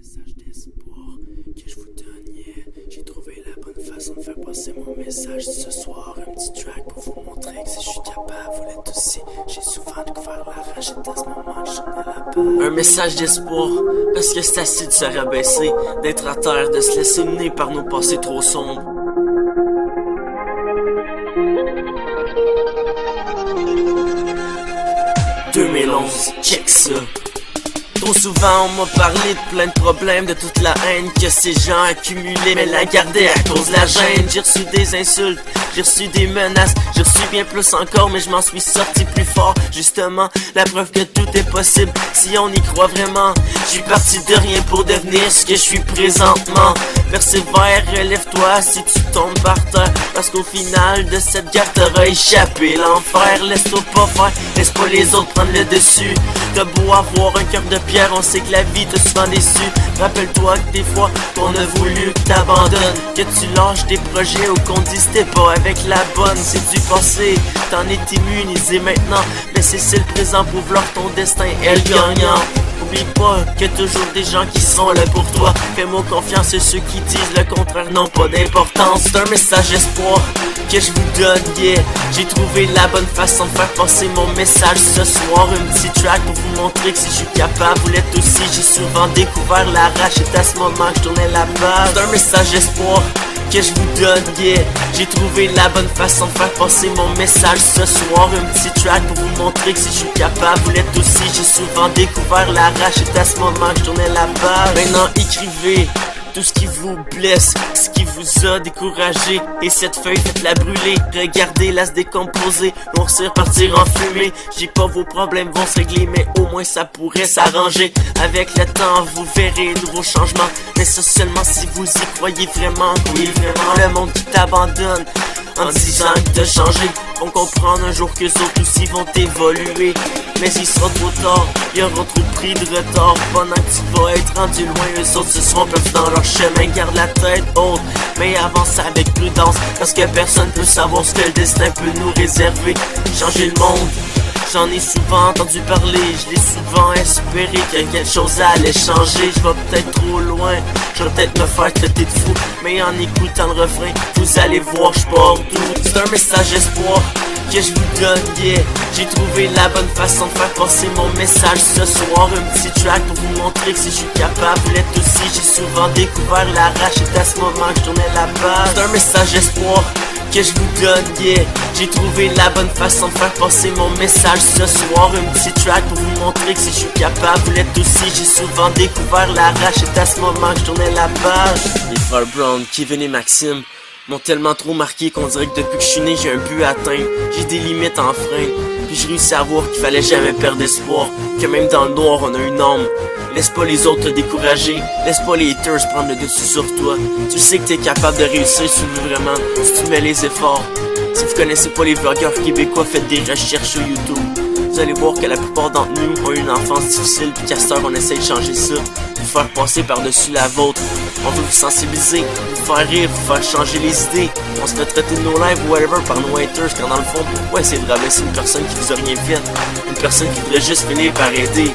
message d'espoir que je vous donne, yeah. J'ai trouvé la bonne façon de faire passer mon message ce soir. Un petit track pour vous montrer que si je suis capable, vous l'êtes aussi. J'ai souvent découvert la rage et à ce moment, je tournais la balle. Un message d'espoir, parce que c'est assez de se rabaisser, d'être à terre, de se laisser mener par nos passés trop sombres. « 2011, check ça. Trop souvent on m'a parlé de plein de problèmes, de toute la haine que ces gens accumulaient, mais la gardaient à cause de la gêne. J'ai reçu des insultes, j'ai reçu des menaces, j'ai reçu bien plus encore, mais je m'en suis sorti plus fort. Justement, la preuve que tout est possible si on y croit vraiment. Je suis parti de rien pour devenir ce que je suis présentement. Persévère, relève-toi si tu tombes par terre, parce qu'au final de cette guerre t'auras échappé l'enfer. Laisse-toi pas faire, laisse pas les autres prendre le dessus. T'as beau avoir un cœur de pierre, on sait que la vie t'a souvent déçu. Rappelle-toi que des fois qu'on a voulu que t'abandonnes, que tu lâches tes projets ou qu'on dise t'es pas avec la bonne. C'est du passé, t'en es immunisé maintenant, mais c'est le présent pour vouloir ton destin est le gagnant. Oublie pas qu'il y a toujours des gens qui sont là pour toi. Fais-moi confiance et ceux qui disent le contraire n'ont pas d'importance. C'est un message d'espoir que je vous donne, yeah. J'ai trouvé la bonne façon de faire passer mon message ce soir. Un petit track pour vous montrer que si je suis capable, vous l'êtes aussi. J'ai souvent découvert la rage et à ce moment que je tournais la page. C'est un message d'espoir que je vous donne, yeah. J'ai trouvé la bonne façon de faire passer mon message ce soir. Un petit track pour vous montrer que si je suis capable, vous l'êtes aussi. J'ai souvent découvert la rage et à ce moment que je tournais la page. Maintenant écrivez tout ce qui vous blesse, ce qui vous a découragé. Et cette feuille, faites-la brûler. Regardez-la se décomposer, on se repartir en fumée. J'ai pas vos problèmes vont se régler, mais au moins ça pourrait s'arranger. Avec le temps, vous verrez nouveaux changements, mais ça seulement si vous y croyez vraiment. Oui, vraiment, le monde qui t'abandonne en disant que t'as changé vont comprendre un jour que les autres aussi vont évoluer. Mais il sera trop tard, il y aura trop pris de retard. Pendant que tu vas être rendu loin, eux autres se seront perdus dans leur chemin. Garde la tête haute, mais avance avec prudence, parce que personne peut savoir ce que le destin peut nous réserver. Changer le monde, j'en ai souvent entendu parler, je l'ai souvent espéré que quelque chose allait changer. Je vais peut-être trop loin, je vais peut-être me faire traiter de fou, mais en écoutant le refrain, vous allez voir je pars d'où. C'est un message d'espoir que je vous donne, yeah. J'ai trouvé la bonne façon de faire passer mon message ce soir. Un petit track pour vous montrer que si je suis capable, vous l'êtes aussi. J'ai souvent découvert la rage et à ce moment que je tournais la page. C'est un message d'espoir que je vous donne, yeah. J'ai trouvé la bonne façon de faire passer mon message ce soir. Un petit track pour vous montrer que si je suis capable, vous l'êtes aussi. J'ai souvent découvert la rage et à ce moment que je tournais la page. Les frères Brown, Kevin et Maxime m'ont tellement trop marqué qu'on dirait que depuis que je suis né, j'ai un but à atteindre. J'ai des limites en frein, puis j'ai réussi à voir qu'il fallait jamais perdre espoir, que même dans le noir on a une âme. Laisse pas les autres te décourager, laisse pas les haters prendre le dessus sur toi. Tu sais que t'es capable de réussir si tu veux vraiment, si tu mets les efforts. Si vous connaissez pas les vlogueurs québécois, faites des recherches sur YouTube. Vous allez voir que la plupart d'entre nous ont eu une enfance difficile, puis qu'à cette heure on essaie de changer ça, vous faire passer par-dessus la vôtre. On veut vous sensibiliser, vous faire rire, vous faire changer les idées. On se fait traiter de nos lives ou whatever par nos haters, quand dans le fond, pourquoi essayer de rabaisser une personne qui vous a rien fait? Une personne qui voudrait juste finir par aider.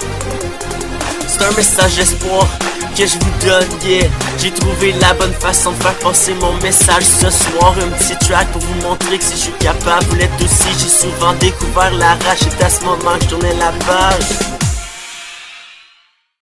C'est un message d'espoir que je vous donne, yeah. J'ai trouvé la bonne façon de faire passer mon message ce soir. Un petit track pour vous montrer que si je suis capable, vous l'êtes aussi. J'ai souvent découvert la rage et à ce moment que je tournais la page.